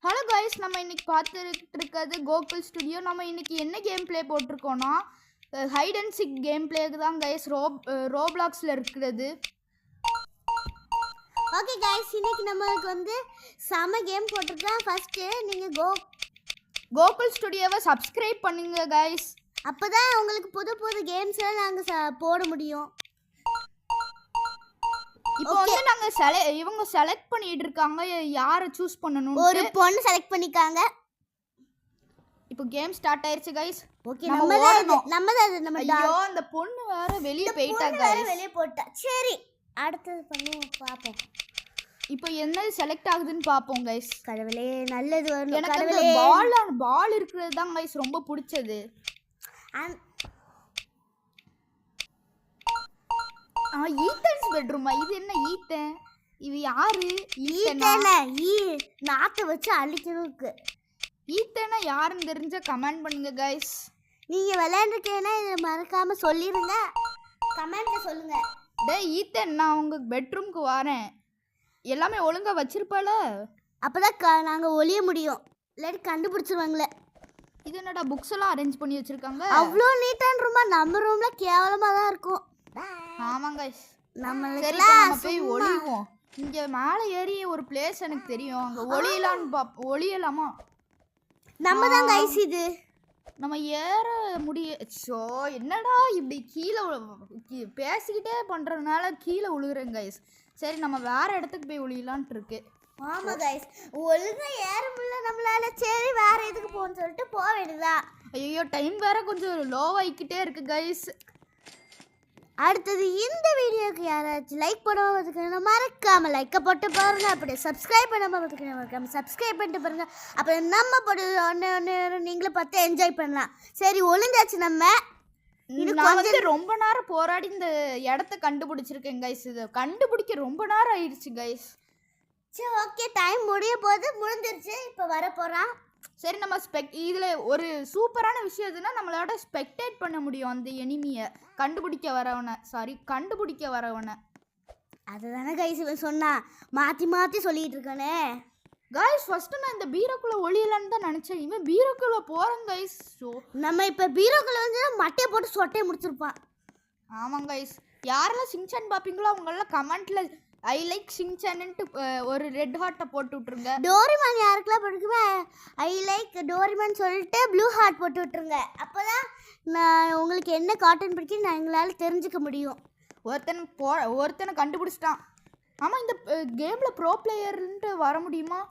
Hello guys, நம்ம இன்னைக்கு பார்த்துட்டு இருக்கிறது கோகுல் ஸ்டுடியோ. நம்ம இன்னைக்கு என்ன கேம் பிளே போட்டிருக்கோம்னா ஹைட் அண்ட் சிக் கேம் பிளேக்கு தான் கைஸ். ரோப்ளாக்ஸில் இருக்கிறது. ஓகே கைஸ், இன்னைக்கு நம்மளுக்கு செம கேம் போட்டிருக்கோம். ஃபர்ஸ்ட்டு நீங்கள் கோகுல் ஸ்டுடியோவை சப்ஸ்கிரைப் பண்ணுங்க கைஸ். அப்போ தான் உங்களுக்கு புது புது கேம்ஸ்லாம் நாங்கள் போட முடியும். இப்போ நாங்கள் இவங்க செலக்ட் பண்ணிட்டு இருக்காங்க யாரை சூஸ் பண்ணணும். ஒரு பொண்ணு செலக்ட் பண்ணிக்காங்க. இப்போ கேம் ஸ்டார்ட் ஆயிருச்சு கைஸ். ஓகே, நம்ம ஐயோ அந்த பொண்ணு வேற வெளியே போயிட்டா கைஸ். வெளியே போட்டா. சரி, அடுத்தது பண்ணுவோம், பார்ப்போம். இப்போ என்ன செலக்ட் ஆகுதுன்னு பார்ப்போம் கைஸ். கடவுளே, நல்லது வரணும். எனக்கு பால் இருக்கிறது தான் கைஸ் ரொம்ப பிடிச்சது. ஈத்தன்ஸ் பெட்ரூமா? இது என்ன ஈத்தன்? இது யாரு? நாட்டை வச்சு அழிக்கிறதுக்கு. ஈத்தனா யாருன்னு தெரிஞ்சா கமெண்ட் பண்ணுங்க கைஸ். நீங்க விளையாண்டுருக்கேன்னா இதை மறக்காம சொல்லிடுங்க, கமெண்ட்ல சொல்லுங்க. டேய் ஈத்தன், நான் உங்க பெட்ரூம்க்கு வரேன். எல்லாமே ஒழுங்கா வச்சிருப்பாள? அப்பதான் நாங்க ஒளிய முடியும், இல்லாட்டி கண்டுபிடிச்சிருவாங்களே. இது என்னடா புக்ஸ் எல்லாம் அரேஞ்ச் பண்ணி வச்சிருக்காங்க? அவ்வளோ நீட்டான ரூமா. நம்ம ரூம்ல கேவலமா தான் இருக்கும். ஆமாங்க கைஸ், நம்ம போய் ஒளிவோம். இங்க மேலே ஏறி ஒரு பிளேஸ் எனக்கு தெரியும், அங்க ஒளியலாமா? நம்ம தான் கைஸ், இது நம்ம ஏற ஸோ என்னடா இப்படி கீழே பேசிக்கிட்டே பண்ணுறதுனால கீழே விழுகுறேன் கைஸ். சரி, நம்ம வேற இடத்துக்கு போய் ஒளியலான்ட்டு இருக்கு. ஆமா கைஸ், ஒழுங்கா ஏற முடியல நம்மளால. சரி, வேற எதுக்கு போகணும்னு சொல்லிட்டு போக வேண்டியதா. ஐயோ, டைம் வேற கொஞ்சம் லோவாகிக்கிட்டே இருக்கு கைஸ். அடுத்தது இந்த வீடியோக்கு யாராச்சும் லைக் பண்ணாமல் பார்த்துக்கணும், மறக்காமல் லைக்கை போட்டு பாருங்கள். அப்படியே சப்ஸ்கிரைப் பண்ணாமல் பார்த்துக்கணும், மறக்காமல் சப்ஸ்கிரைப் பண்ணிட்டு பாருங்கள். அப்புறம் நம்ம போட்டு ஒன்று நீங்களும் பார்த்து என்ஜாய் பண்ணலாம். சரி, ஒழுங்காச்சு. நான் ரொம்ப நேரம் போராடி இந்த இடத்த கண்டுபிடிச்சிருக்கேன் கைஸ். இதை கண்டுபிடிக்க ரொம்ப நேரம் ஆயிடுச்சு கைஸ். சரி, ஓகே, டைம் முடிஞ்சிருச்சு. இப்போ வர போகிறான். சரி, நம்ம இதில் ஒரு சூப்பரான விஷயம் எதுனா, நம்மளோட ஸ்பெக்டேட் பண்ண முடியும் அந்த எனிமியை கண்டுபிடிக்க வரவனை. அதுதானே கைஸ் இவன் சொன்னா, மாற்றி சொல்லிட்டு இருக்கானே. கைஸ், ஃபர்ஸ்ட் நான் இந்த பீரோக்குள்ள ஒளியலான்னு தான் நினைச்சேன். இவன் பீரோக்குள்ள போறேன் கைஸ். ஸோ நம்ம இப்போ பீரோக்குள்ள மட்டையை போட்டு சொட்டையை முடிச்சிருப்பான். ஆமாங்க கைஸ், யாரெல்லாம் சிங்சான் பார்ப்பீங்களோ அவங்களெல்லாம் கமெண்ட்ல ஐ லைக் சிங்சான்ட்டு ஒரு ரெட் ஹார்ட்டை போட்டு விட்டுருங்க. டோரிமான் யாருக்கெல்லாம் பிடிக்குமே ஐ லைக் டோரிமான் சொல்லிட்டு ப்ளூ ஹார்ட் போட்டு விட்டுருங்க. அப்போ தான் நான் உங்களுக்கு என்ன கார்ட்டூன் பிடிக்கும் நான் எங்களால் தெரிஞ்சுக்க முடியும். ஒருத்தனை கண்டுபிடிச்சிட்டான். ஆமாம், இந்த கேமில் ப்ரோ பிளேயர்ன்ட்டு வர முடியுமா?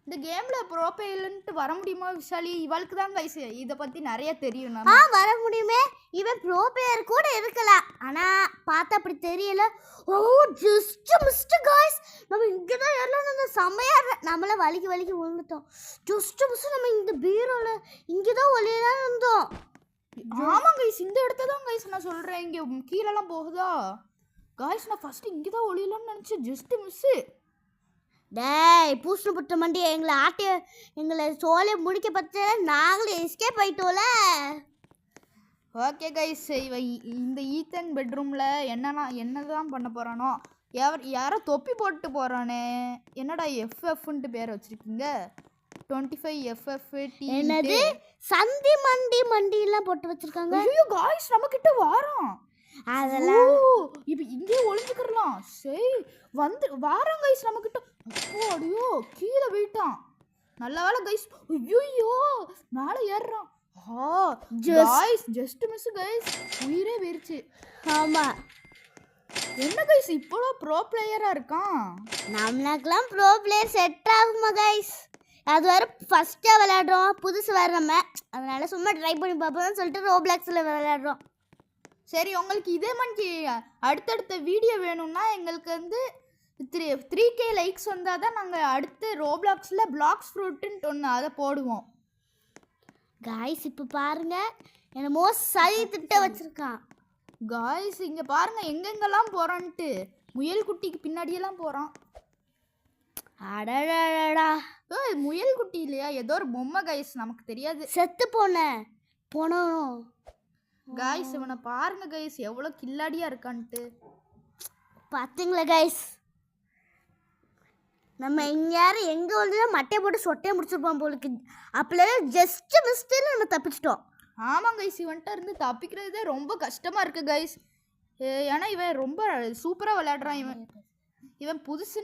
இந்த கேமில் ப்ரோ பிளேயர்ன்ட்டு வர முடியுமா விஷாலி? இவளுக்கு தான் கைஸ் இதை பற்றி நிறைய தெரியும். வர முடியுமே. இவன் ப்ரோ பிளேயர் கூட இருக்கலாம், ஆனால் பார்த்தா அப்படி தெரியல. ஓ, ஜஸ்ட் மிஸ்ட் கைஸ். நம்ம இங்கே தான் எல்லாம் செம்மையாக நம்மள வலிக்கு விழுந்துட்டோம். Just mist. நம்ம இந்த பீரோவில் இங்கே தான் ஒளியெல்லாம் இருந்தோம். ஆமாம் கைஸ், இந்த இடத்த தான் கைஸ் நான் சொல்கிறேன். இங்கே கீழெல்லாம் போகுதா கைஸ்? நான் ஃபஸ்ட்டு இங்கே தான் ஒளியலாம்னு நினச்சேன். Just miss. டேய் பூசணு புட்ட மண்டி, எங்களை சோலை முடிக்க பார்த்து நாங்களே எஸ்கேப் ஆயிட்டோம்ல. ஓகே கைஸ், இந்த ஈத்தன் பெட்ரூமில் என்னதான் பண்ண போகிறானோ. யாரோ தொப்பி போட்டு போகிறானே. என்னடா எஃப்எஃப்ன்ட்டு பேர் வச்சுருக்கீங்க? 25FF. என்னது சந்தி மண்டிலாம் போட்டு வச்சுருக்காங்க. ஐயோ கைஸ், நம்மக்கிட்ட வாரோம். அதெல்லாம் இப்போ இங்கே ஒளிஞ்சுக்கிறலாம். சரி, வாரம் கைஸ் நம்மக்கிட்ட. அடியோ, கீழே போயிட்டான். நல்ல வேலை கைஸ். ஐயோ, மேலே ஏறுறான். ஜஸ்ட் மிஸ் கைஸ், உயிரே போயிருச்சு. ஆமா, என்ன கைஸ் இவ்வளோ ப்ரோ பிளேயராக இருக்கான்? நம்மளுக்கெல்லாம் ப்ரோ பிளேயர் செட் ஆகுமா கைஸ்? அது வேறு ஃபஸ்ட்டாக விளையாடுறோம், புதுசு வேறு நம்ம. அதனால சும்மா ட்ரை பண்ணி பார்ப்போம்னு சொல்லிட்டு ரோப்ளாக்ஸில் விளையாடுறோம். சரி, உங்களுக்கு இதே மாதிரி அடுத்தடுத்த வீடியோ வேணும்னா எங்களுக்கு 3K லைக்ஸ் வந்தால் தான் நாங்கள் அடுத்து ரோப்ளாக்ஸில் பிளாக்ஸ் ஃப்ரூட்டுன்ட்டு ஒன்று அதை போடுவோம் காய்ஸ். இப்போ பாருங்க, என்னமோ சரி திட்ட வச்சுருக்கான் காய்ஸ். இங்கே பாருங்கள் எங்கெங்கெல்லாம் போகிறான்ட்டு. முயல் குட்டிக்கு பின்னாடியெல்லாம் போகிறான். அடடா, முயல் குட்டி இல்லையா, ஏதோ ஒரு பொம்மை கைஸ், நமக்கு தெரியாது. செத்து போனோம் காய்ஸ். இவனை பாருங்க கைஸ், எவ்வளோ கில்லாடியாக இருக்கான்ட்டு. பார்த்தீங்களா கைஸ்? நம்ம இங்க யாரும் எங்க வந்து மட்டையை போட்டு சொட்டையை முடிச்சிருப்போம் போலுக்கு. அப்படியே ஜஸ்ட் மிஸ்டேக்ல நம்ம தப்பிச்சிட்டோம். ஆமாம் கைஸ், இவன்ட்ட இருந்து தப்பிக்கிறதே ரொம்ப கஷ்டமாக இருக்குது கைஸ். ஏன்னா இவன் ரொம்ப சூப்பராக விளையாடுறான். இவன் புதுசு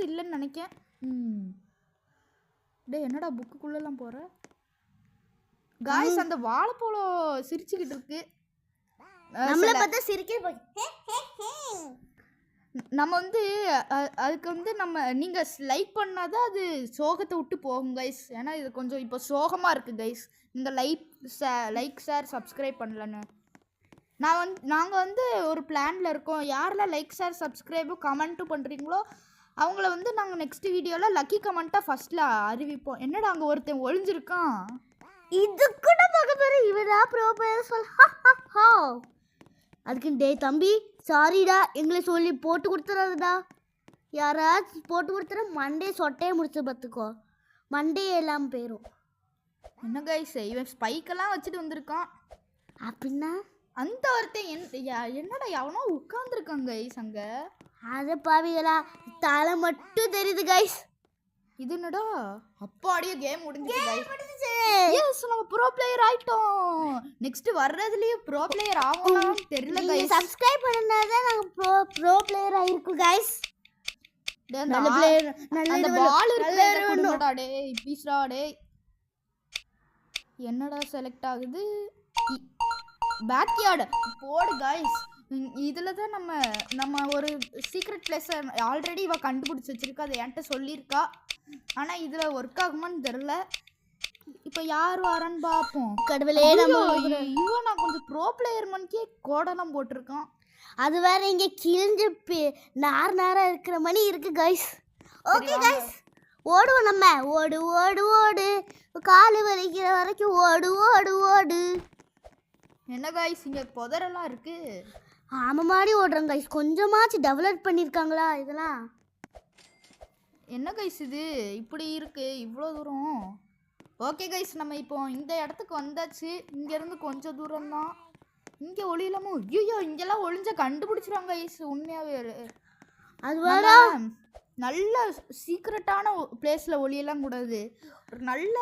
இல்லைன்னு நினைக்கேன். டே என்னடா புக்குக்குள்ளெல்லாம் போகிற காய்ஸ்? அந்த வாழைப்பழம் சிரிச்சுக்கிட்டு இருக்கு. நம்மள பார்த்தா சிரிக்க நம்ம வந்து அதுக்கு வந்து நீங்கள் லைக் பண்ணாதான் அது சோகத்தை விட்டு போகும் கைஸ். ஏன்னா இது கொஞ்சம் இப்போ சோகமாக இருக்குது கைஸ். நீங்கள் லைக் ஷேர் சப்ஸ்கிரைப் பண்ணலன்னு நாங்கள் வந்து ஒரு பிளானில் இருக்கோம். யாரெல்லாம் லைக் ஷேர் சப்ஸ்கிரைபும் கமெண்ட்டும் பண்ணுறீங்களோ அவங்கள வந்து நாங்கள் நெக்ஸ்ட் வீடியோவில் லக்கி கமெண்ட்டாக ஃபஸ்ட்டில் அறிவிப்போம். என்னடா அங்கே ஒருத்தன் ஒளிஞ்சிருக்கான். இது கூட பார்க்க பேர் இவரா ப்ரோ பேர் சொல். அதுக்கு டே தம்பி சாரிடா, எங்களை சொல்லி போட்டு கொடுத்துறாதுடா. யாராச்சும் போட்டு கொடுத்துற மண்டே சொட்டையை முடிச்சு பார்த்துக்கோ, மண்டையே எல்லாம் போயிடும். என்ன கைஸ் இவன் ஸ்பைக்கெல்லாம் வச்சுட்டு வந்திருக்கான். அப்படின்னா அந்த ஒருத்தன் என்னடா எவனோ உட்காந்துருக்கான் கைஸ் அங்கே. அதை பாவிகளா, தலை மட்டும் தெரியுது கைஸ். இது என்னடா அப்பாடியே கேம் முடிஞ்சிச்சு. எஸ் நம்ம ப்ரோ பிளேயர் ஆயிட்டோம். நெக்ஸ்ட் வர்றதுலயே ப்ரோ பிளேயர் ஆகணும்னு தெரியல गाइस. சப்ஸ்கிரைப் பண்ணனாதான் நாங்க ப்ரோ பிளேயர் ஆயிருக்கோம் गाइस. நல்ல பிளேயர் அந்த பால் இருக்குடா டேய் ப்ளீஸ்டா டேய். என்னடா செலக்ட் ஆகுது? பேக்யார்டு போடு गाइस. இதில் தான் நம்ம ஒரு சீக்ரெட் பிளேஸை ஆல்ரெடி இவ கண்டுபிடிச்சி வச்சிருக்கா. அதை என்கிட்ட சொல்லியிருக்கா. ஆனால் இதில் ஒர்க் ஆகுமான்னு தெரில. இப்போ யார் வரான்னு பார்ப்போம். கடவுளே, இவன் நான் கொஞ்சம் ப்ரோ பிளேயர் மணிக்கே கோடெல்லாம் போட்டிருக்கான். அது வேற இங்கே கிழிஞ்சு நாராக இருக்கிற மணி இருக்கு கைஸ். ஓகே கைஸ், ஓடுவோம் நம்ம. ஓடு ஓடு ஓடு, காலு வலிக்கிற வரைக்கும் ஓடு ஓடு ஓடு. என்ன கைஸ் இங்கே புதரெல்லாம் இருக்கு. ஆமாம் மாதிரி ஓடுறோம் கைஸ். கொஞ்சமாச்சும் டெவலப் பண்ணியிருக்காங்களா இதெல்லாம்? என்ன கைஸ் இது இப்படி இருக்கு இவ்வளோ தூரம்? ஓகே கைஸ், நம்ம இப்போ இந்த இடத்துக்கு வந்தாச்சு. இங்கேருந்து கொஞ்சம் தூரம் தான். இங்கே ஒளியலாமோ? ஐயோ இங்கெல்லாம் ஒளிஞ்ச கண்டுபிடிச்சிருவாங்க கைஸ். உண்மையாகவே அது வேற நல்ல சீக்ரெட்டான பிளேஸில் ஒளியெல்லாம் கூடாது. ஒரு நல்ல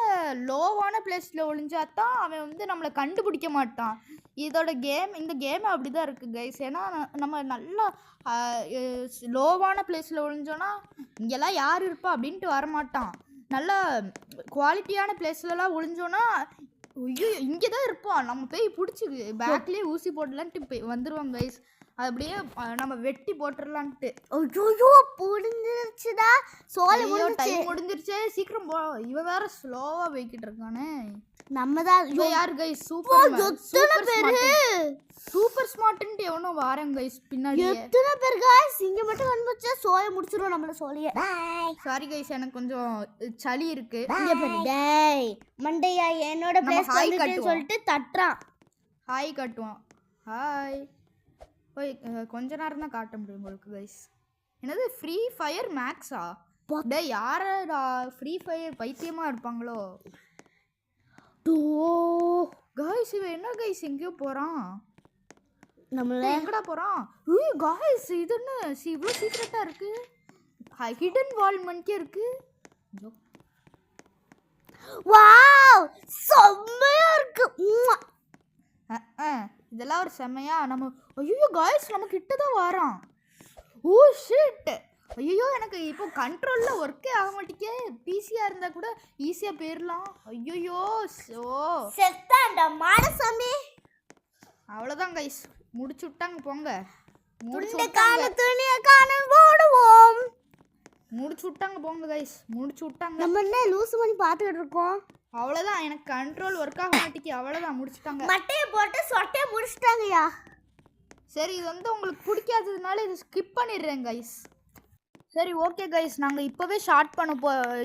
லோவான பிளேஸில் ஒளிஞ்சாதான் அவன் வந்து நம்மளை கண்டுபிடிக்க மாட்டான். இந்த கேம் அப்படி தான் இருக்குது கைஸ். ஏன்னா நம்ம நல்லா லோவான பிளேஸில் ஒளிஞ்சோன்னா இங்கெல்லாம் யார் இருப்பா அப்படின்ட்டு வரமாட்டான். நல்ல குவாலிட்டியான பிளேஸ்லலாம் ஒளிஞ்சோன்னா ஐயோ இங்கே தான் இருப்பான். நம்ம போய் பிடிச்சி பேக்லேயே ஊசி போடலான்ட்டு வந்துடுவாங்க கைஸ். அது அப்படியே நம்ம வெட்டி போட்டுடலான்ட்டு. ஐயோ முடிஞ்சிருச்சுடா, சோலை டைம் முடிஞ்சிருச்சே, சீக்கிரம் போ. இவன் வேற ஸ்லோவா போய்கிட்டு இருக்கானே. நம்ம தான் யார் கைஸ் சூப்பர் ஸ்மார்ட்ன்ட்டு எவனோ வாரேன் கைஸ் பின்னாடி. எத்தனை பேர் கைஸ் இங்க மட்டும் வந்துச்சா சோலை முடிச்சிருவோம் நம்மள சோலைய. சாரி கைஸ் எனக்கு கொஞ்சம் சளி இருக்கு. இங்க பாரு டேய் மண்டையா, என்னோட பிளேஸ் வந்துட்டேன்னு சொல்லிட்டு தட்றான். ஹாய் காட்டுவான். ஹாய் போய் கொஞ்ச நேரம் தான் காட்ட முடியும் உங்களுக்கு கைஸ். என்னது ஃப்ரீ ஃபயர் மேக்ஸா? டே யாரா ஃப்ரீ ஃபயர் பைத்தியமாக இருப்பாங்களோ? கைஸ் இவன் என்ன கைஸ் எங்கேயோ போகிறான். நம்மள எங்கடா போகிறான்? கைஸ் இது என்ன இவ்வளோ சீக்ரெட்டாக இருக்குது. ஹிடன் வால் மணிக்கே இருக்குது. வாவ் செம்மையா இருக்கு. இதெல்லாம் ஒரு செம்மையா. நம்ம ஐயோ காய்ஸ் நம்ம கிட்ட தான் வரான். Oh shit. ஐயோ எனக்கு இப்போ கண்ட்ரோலில் ஒர்க்கே ஆக மாட்டேக்கே. பிசியாக இருந்தால் கூட ஈஸியாக போயிடலாம். ஐயோ ஸோ செத்தாண்டா மாடசாமி. அவ்வளோதான் கைஸ் முடிச்சு விட்டாங்க. போங்க முடிச்சு ஓடுவோம். முடிச்சு விட்டாங்க போங்க கைஸ், முடிச்சு விட்டாங்க. நம்ம என்ன லூசு பண்ணி பார்த்துக்கிட்டு இருக்கோம். அவ்வளோதான் எனக்கு கண்ட்ரோல் ஒர்க் ஆக மாட்டேங்கி. அவ்வளோதான் முடிச்சுட்டாங்க. மட்டையை போட்டு சொட்டையை முடிச்சிட்டாங்கய்யா. சரி இது வந்து உங்களுக்கு பிடிக்காததுனால இதை ஸ்கிப் பண்ணிடுறேன் கைஸ். சரி ஓகே கைஸ், நாங்கள் இப்போவே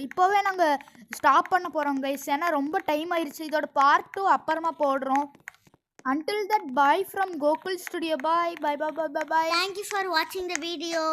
இப்போவே நாங்கள் ஸ்டாப் பண்ண போகிறோம் கைஸ். ஏன்னா ரொம்ப டைம் ஆயிடுச்சு. இதோட பார்ட் 2 அப்புறமா போடுறோம். Until that, bye from Gokul Studio. Bye. Thank you for watching the video.